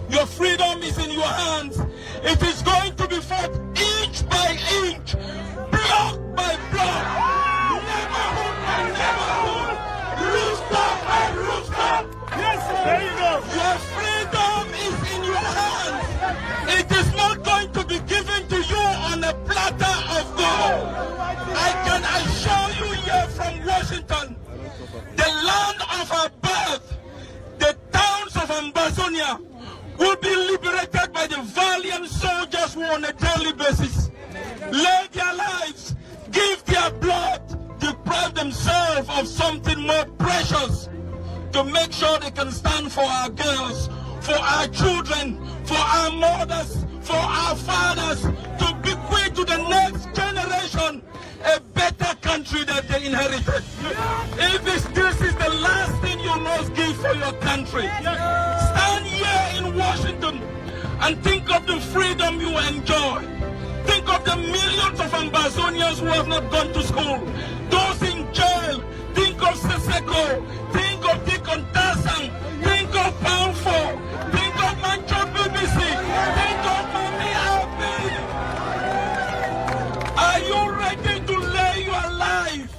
Your freedom is in your hands. It is going to be fought inch by inch, block by block, neighborhood by neighborhood, rooster by rooster. Yes, there you go. Your freedom is in your hands. It is not going to be given to you on a platter of gold. I can assure you here from Washington, the land of our birth, the towns of Amazonia, will be liberated by the valiant soldiers who on a daily basis lay their lives, give their blood, deprive themselves of something more precious to make sure they can stand for our girls, for our children, for our mothers, for our fathers, to bequeath to the next generation a better country that they inherited. If this is the last thing you must give for your country, stand here in Washington and think of the freedom you enjoy. Think of the millions of Amazonians who have not gone to school, those in jail. Think of Seseko, think of Deacon Tassan, think of Poundful, think of Mancho BBC, think of Mami Abbey. Are you ready to lay your life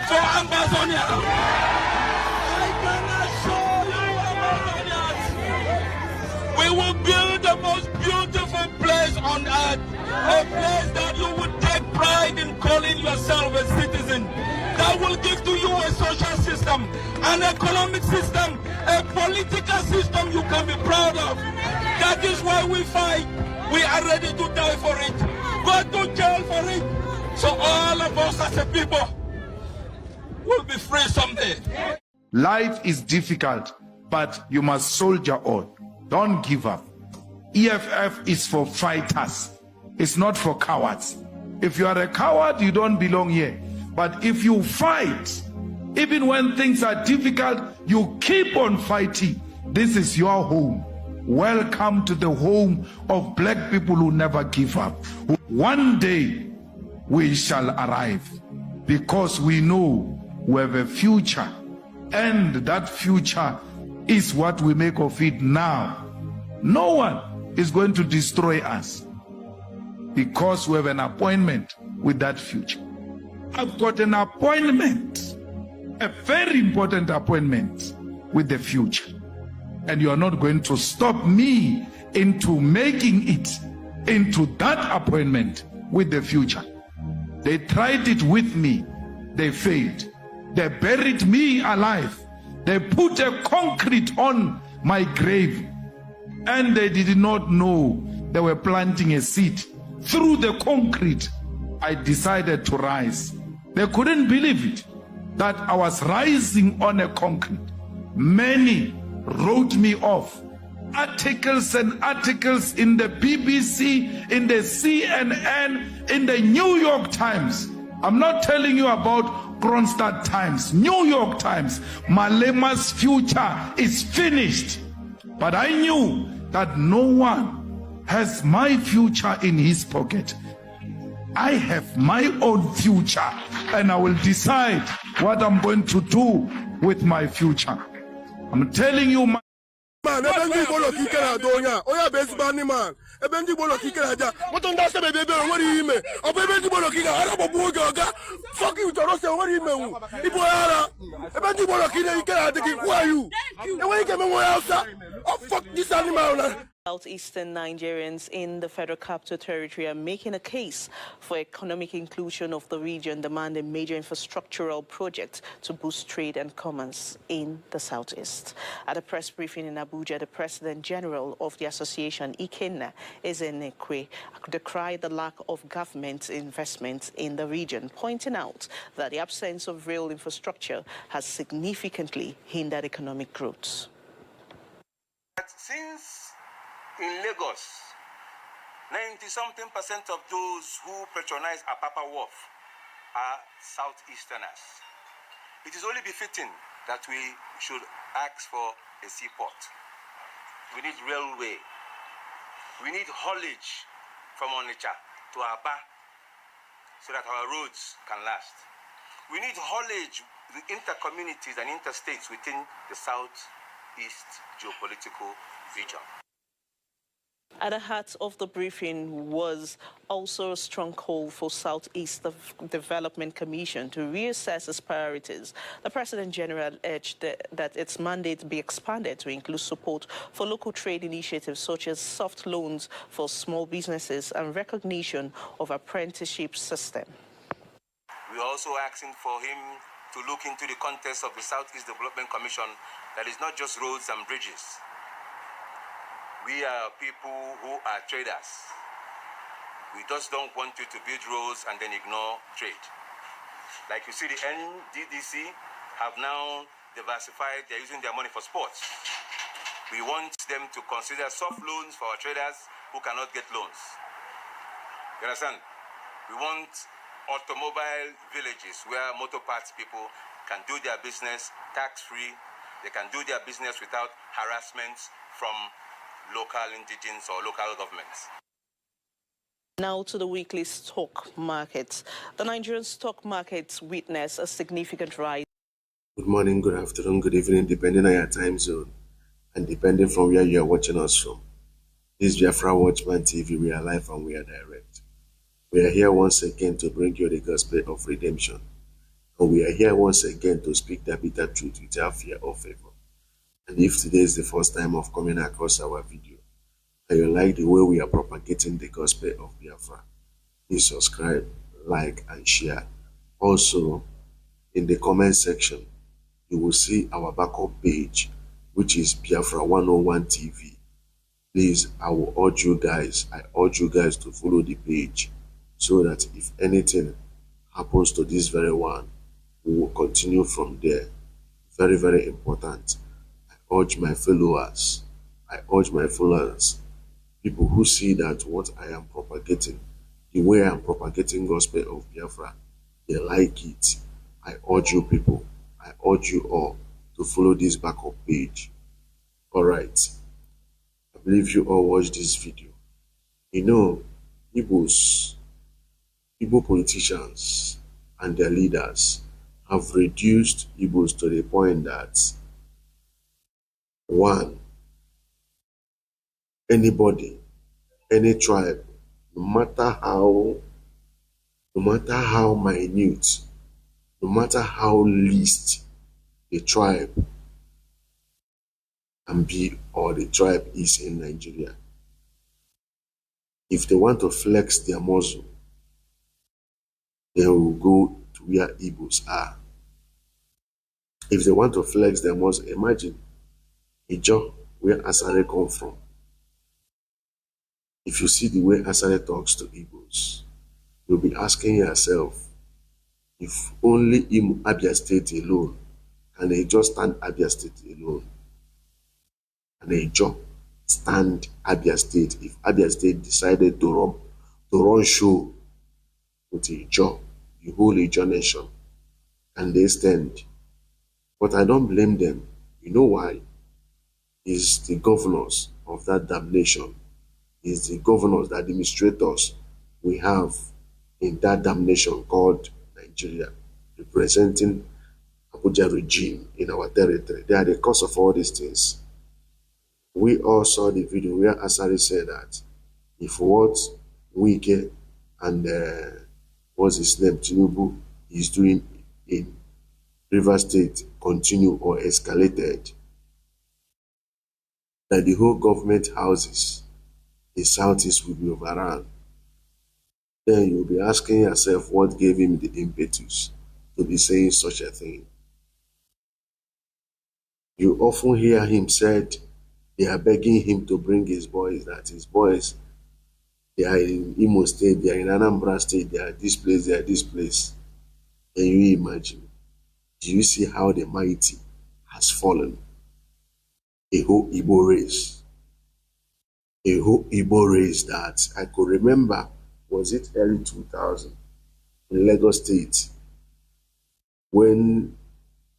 for Amazonia? I can assure you, Amazonians, we will build the most beautiful place on earth, a place that you would take pride in calling yourself a citizen, that will give to you a social system, an economic system, a political system you can be proud of. That is why we fight. We are ready to die for it, go to jail for it. So all of us as a people will be free someday. Life is difficult, but you must soldier on. Don't give up. EFF is for fighters. It's not for cowards. If you are a coward, you don't belong here. But if you fight, even when things are difficult, you keep on fighting. This is your home. Welcome to the home of black people who never give up. One day we shall arrive because we know we have a future, and that future is what we make of it now. No one is going to destroy us because we have an appointment with that future. I've got an appointment, a very important appointment with the future. And you are not going to stop me into making it into that appointment with the future. They tried it with me. They failed. They buried me alive. They put a concrete on my grave. And they did not know they were planting a seed. Through the concrete, I decided to rise. They couldn't believe it, that I was rising on a concrete. Many wrote me off. Articles and articles in the BBC, in the CNN, in the New York Times. I'm not telling you about Kronstadt Times, New York Times. Malema's future is finished. But I knew that no one has my future in his pocket. I have my own future, and I will decide what I'm going to do with my future. I'm telling you, man. Man, ebenji bolo kikera donya. Oya bezbani man. Ebenji bolo kikera ja. What on that say baby? What do you mean? Oba ebenji bolo kikera. Ara bobu oga. Fuck you, Jorose. What do you mean? Ibo ara. Ebenji bolo kikera. Who are you? And when you get me more outside, oh fuck this animal. Southeastern Nigerians in the Federal Capital Territory are making a case for economic inclusion of the region, demanding major infrastructural projects to boost trade and commerce in the Southeast. At a press briefing in Abuja, the President General of the association, Ikenna Ezenekwe, decried the lack of government investment in the region, pointing out that the absence of rail infrastructure has significantly hindered economic growth. Since in Lagos, 90-something% of those who patronize Apapa Wharf are Southeasterners. It is only befitting that we should ask for a seaport. We need railway. We need haulage from Onitsha to Aba so that our roads can last. We need haulage, the inter-communities and interstates within the Southeast geopolitical region. At the heart of the briefing was also a strong call for Southeast Development Commission to reassess its priorities. The President General urged that its mandate be expanded to include support for local trade initiatives such as soft loans for small businesses and recognition of apprenticeship system. We're also asking for him to look into the context of the Southeast Development Commission that is not just roads and bridges. We are people who are traders. We just don't want you to build roads and then ignore trade. Like you see, the NDDC have now diversified. They're using their money for sports. We want them to consider soft loans for our traders who cannot get loans. You understand? We want automobile villages where motor parts people can do their business tax-free. They can do their business without harassment from local indigenous or local governments. Now to the weekly stock markets. The Nigerian stock markets witnessed a significant rise. Good morning, good afternoon, good evening, depending on your time zone and depending from where you are watching us from. This is Biafra Watchman TV. We are live and we are direct. We are here once again to bring you the gospel of redemption. And we are here once again to speak the bitter truth without fear or favor. And if today is the first time of coming across our video, and you like the way we are propagating the gospel of Biafra, please subscribe, like, and share. Also, in the comment section, you will see our backup page, which is Biafra 101 TV. Please, I urge you guys to follow the page so that if anything happens to this very one, we will continue from there. Very, very important. I urge my followers, people who see that what I am propagating, the way I am propagating gospel of Biafra, they like it. I urge you people, I urge you all to follow this backup page. All right. I believe you all watched this video. You know, Igbo politicians and their leaders have reduced Igbos to the point that one, anybody, any tribe, no matter how minute, no matter how least the tribe can be or the tribe is in Nigeria, if they want to flex their muscle, they will go to where Igbos are. If they want to flex their muscle, imagine Ijo, where Asare come from. If you see the way Asare talks to Igbos, you'll be asking yourself, if only in Abia State alone, can Ijo stand Abia State alone? Can Ijo stand Abia State if Abia State decided to run show with Ijo, the whole Ijo nation? Can they stand? But I don't blame them. You know why? It's the governors of that damnation. It's the governors, the administrators we have in that damnation called Nigeria, representing Abuja regime in our territory. They are the cause of all these things. We all saw the video where Asari said that if what Wike and what's his name, Tinubu, is doing in River State continue or escalated, that the whole government houses in Southeast will be overrun. Then you'll be asking yourself what gave him the impetus to be saying such a thing. You often hear him said they are begging him to bring his boys, that his boys, they are in Imo State, they are in Anambra State, they are this place, they are this place. Can you imagine? Do you see how the mighty has fallen? A whole Igbo race. A whole Igbo race that I could remember, was it early 2000 in Lagos State, when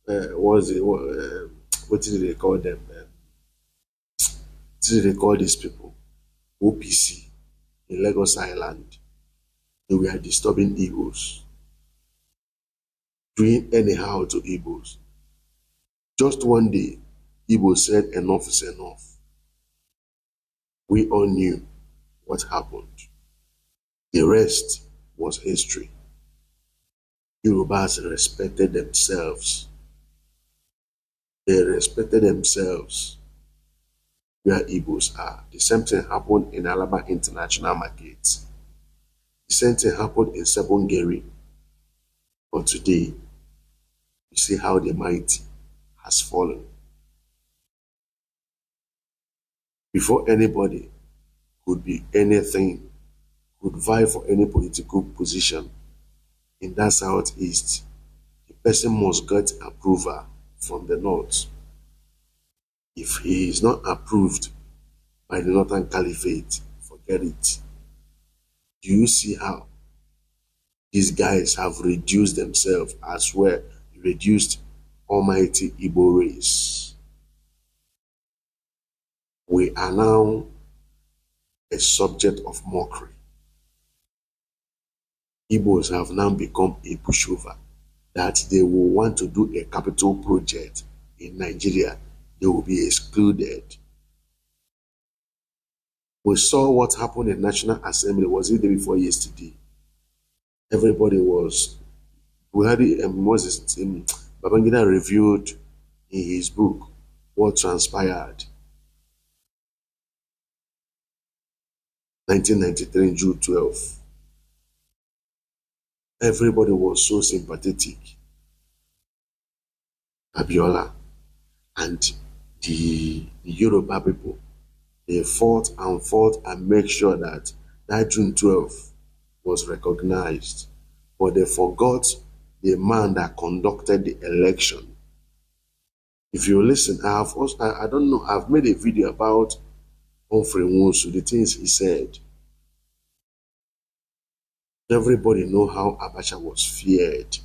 what did they call them? What did they call these people? OPC in Lagos Island. They were disturbing Igbos, doing anyhow to Igbos. Just one day, Igbo said enough is enough. We all knew what happened. The rest was history. Yorubas respected themselves. They respected themselves where Igbos are. The same thing happened in Alaba International Market. The same thing happened in Sebongeri. But today, you see how the mighty has fallen. Before anybody could be anything, could vie for any political position in that southeast, the person must get approval from the north. If he is not approved by the Northern Caliphate, forget it. Do you see how these guys have reduced themselves as well, reduced almighty Igbo race? We are now a subject of mockery. Igbos have now become a pushover, that they will want to do a capital project in Nigeria. They will be excluded. We saw what happened in National Assembly, was it the day before yesterday? Everybody was, we had it, Babangida reviewed in his book what transpired. 1993, June 12. Everybody was so sympathetic. Abiola and the Yoruba people, they fought and made sure that June 12 was recognized. But they forgot the man that conducted the election. If you listen, I don't know, I've made a video about Humphrey Nwosu, the things he said. Everybody know how Abacha was feared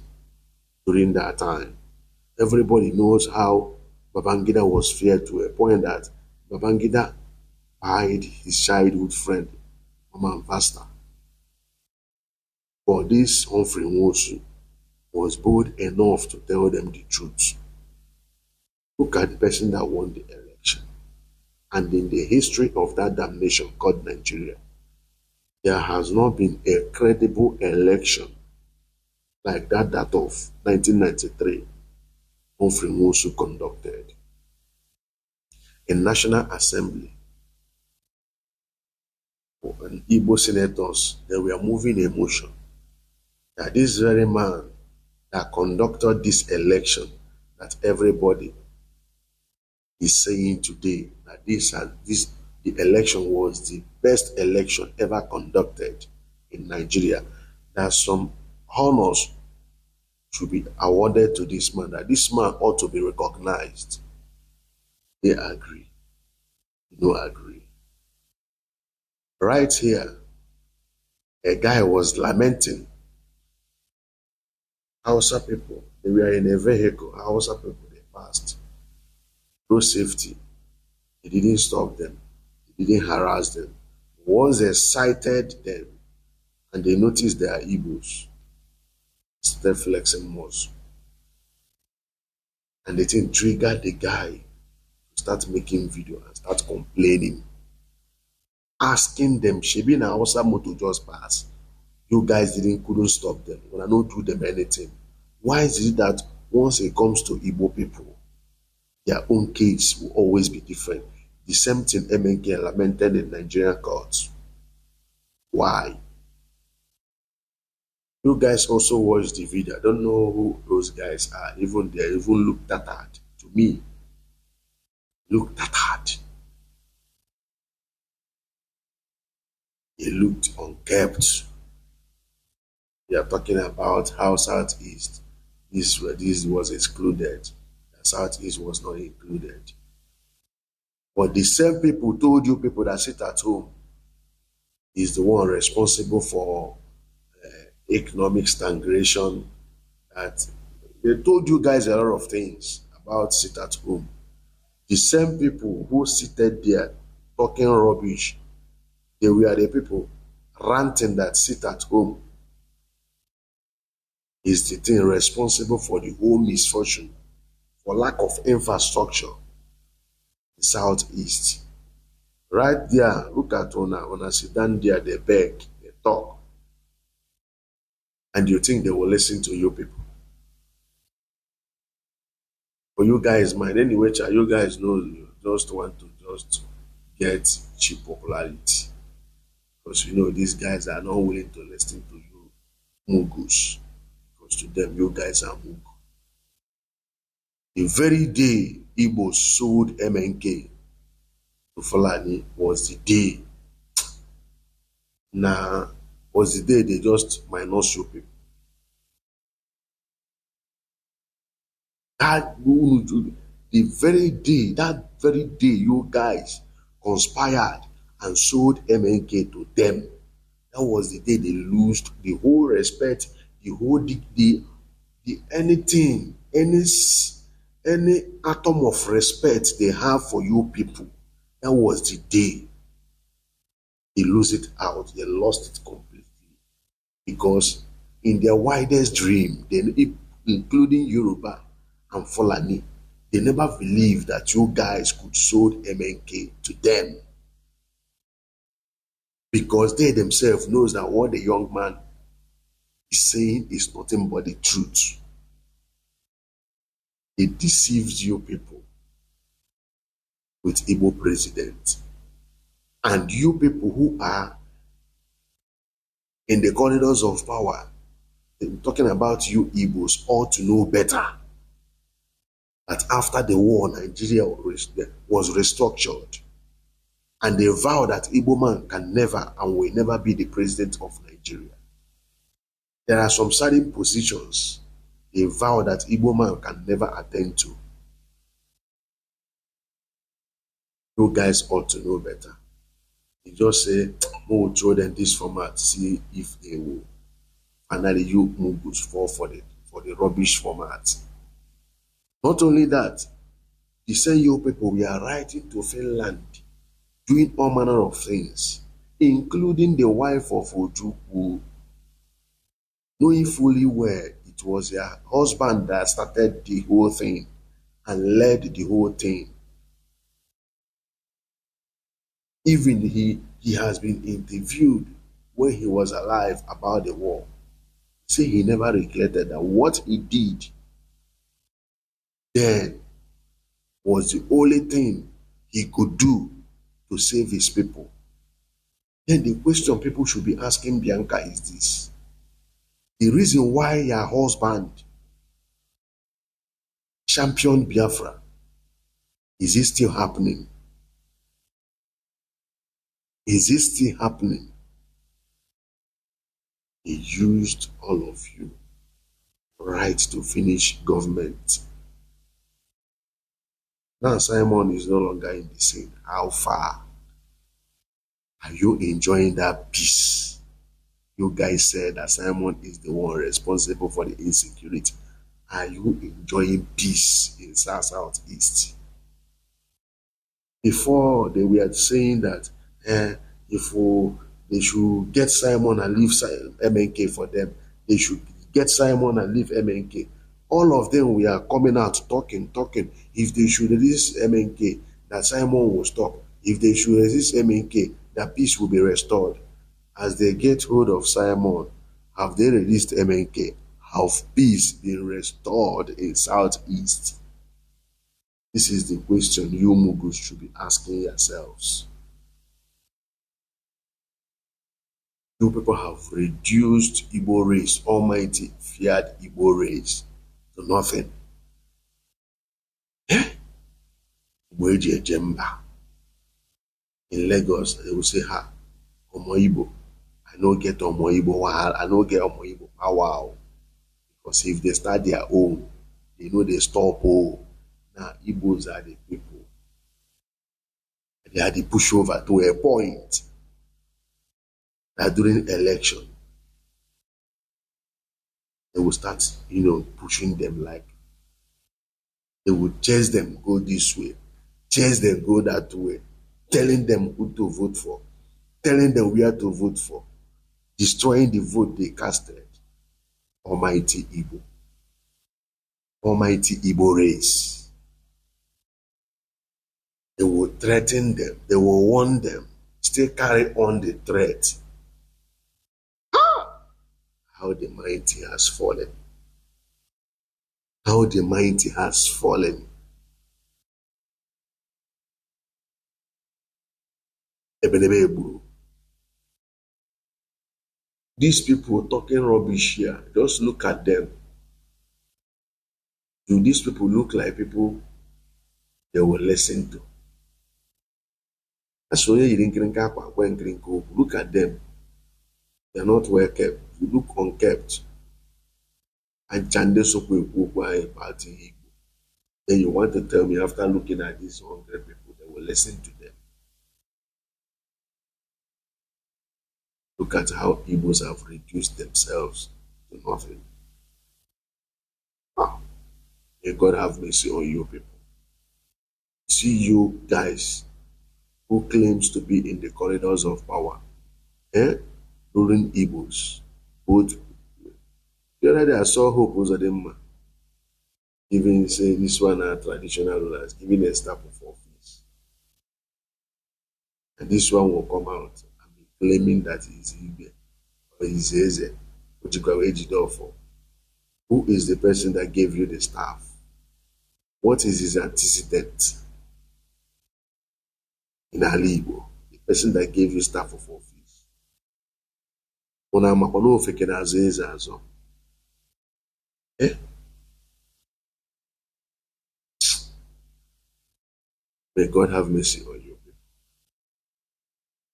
during that time. Everybody knows how Babangida was feared to a point that Babangida died his childhood friend, Mama Vasta. But this Humphrey Nwosu was bold enough to tell them the truth. Look at the person that won the election. And in the history of that damn nation called Nigeria, there has not been a credible election like that of 1993 Humphrey Nwosu conducted. In National Assembly, and Igbo senators, they were moving a motion that this very man that conducted this election, that everybody is saying today that the election was the best election ever conducted in Nigeria, that some honors should be awarded to this man, that this man ought to be recognized. They agree. No agree. Right here, a guy was lamenting. Hausa people, they were in a vehicle. Hausa people, they passed. No safety. He didn't stop them. He didn't harass them. Once they sighted them and they noticed they are Igbos, they started flexing muscle. And the thing triggered the guy to start making video and start complaining. Asking them, Shebi na Hausa motor just pass. You guys couldn't stop them. When I don't do them anything. Why is it that once it comes to Igbo people, their own case will always be different? The same thing MNK lamented in Nigerian courts. Why? You guys also watched the video. I don't know who those guys are. They even look tattered. To me, look tattered. They looked unkept. They are talking about how Southeast, this was excluded. Southeast was not included. But the same people told you people that sit at home is the one responsible for economic stagnation. That they told you guys a lot of things about sit at home. The same people who seated there talking rubbish, they were the people ranting that sit at home is the thing responsible for the whole misfortune, for lack of infrastructure in Southeast. Right there, look at Ona sit down there, they beg, they talk. And you think they will listen to you people? For you guys, mind anyway, you guys know you just want to just get cheap popularity. Because you know these guys are not willing to listen to you mugus. Because to them, you guys are mugu. The very day Igbo sold MNK to Fulani was the day. Was the day they just minus you people. That very day you guys conspired and sold MNK to them. That was the day they lost the whole respect, the whole the anything, any atom of respect they have for you people. That was the day they lose it out. They lost it completely. Because in their widest dream, including Yoruba and Fulani, they never believed that you guys could sold MNK to them. Because they themselves knows that what the young man is saying is nothing but the truth. It deceives you people with Igbo president. And you people who are in the corridors of power, talking about you Igbos, ought to know better. That after the war, Nigeria was restructured. And they vow that Igbo man can never and will never be the president of Nigeria. There are some certain positions they vow that Igbo man can never attend to. You guys ought to know better. You just say, we will throw them this format, see if they will. Finally, you mugus fall for the rubbish format. Not only that, the same you people, we are writing to Finland, doing all manner of things, including the wife of Ojukwu, knowing fully well it was their husband that started the whole thing and led the whole thing. Even he has been interviewed when he was alive about the war. Say he never regretted that what he did then was the only thing he could do to save his people. Then the question people should be asking Bianca is this. The reason why your husband championed Biafra, is it still happening? Is it still happening? He used all of you right to finish government. Now Simon is no longer in the scene. How far are you enjoying that peace? You guys said that Simon is the one responsible for the insecurity. Are you enjoying peace in Southeast? Before they were saying that they should get Simon and leave MNK for them. They should get Simon and leave MNK. All of them we are coming out talking. If they should release MNK, that Simon will stop. If they should resist MNK, that peace will be restored. As they get hold of Simon, have they released MNK? Have peace been restored in Southeast? This is the question you Mugus should be asking yourselves. You people have reduced Igbo race, almighty feared Igbo race, to nothing. In Lagos, they will say, ha, Omo Igbo. I don't get Omo Igbo. I don't get Omo Igbo. Wow. Because if they start their own, they know they stop. Oh, now Igbos are the people. They are the pushover to a point that during election, they will start, pushing them like they would chase them, go this way, chase them, go that way, telling them who to vote for, telling them where to vote for, destroying the vote they casted. Almighty Igbo. Almighty Igbo race. They will threaten them. They will warn them. Still carry on the threat. How the mighty has fallen. How the mighty has fallen. These people talking rubbish here, just look at them. Do these people look like people they will listen to? Look at them. They are not well kept. You look unkept. And Chande party. Then you want to tell me after looking at these 100 people, they will listen to them. Look at how Igbos have reduced themselves to nothing. Wow. May God have mercy on you people. See you guys who claims to be in the corridors of power, ruling Igbos. Both the other day I saw Hope Uzodinma giving, say this one are traditional rulers, giving a staff of office. And this one will come out and be claiming that he's Igbo or he's Eze. Who is the person that gave you the staff? What is his antecedent? In Igbo, the person that gave you staff of office. May God have mercy on you people.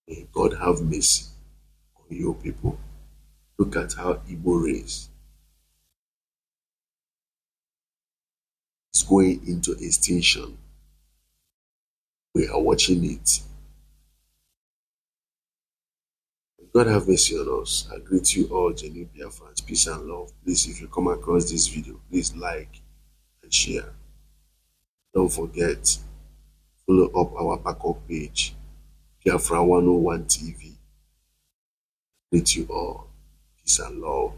May God have mercy on you people. Look at how Igbo race is going into extinction. We are watching it. May God have mercy on us. I greet you all, genuine Biafrans, peace and love. Please, if you come across this video, please like and share. Don't forget, follow up our backup page, Biafra 101 TV. Greet you all, peace and love.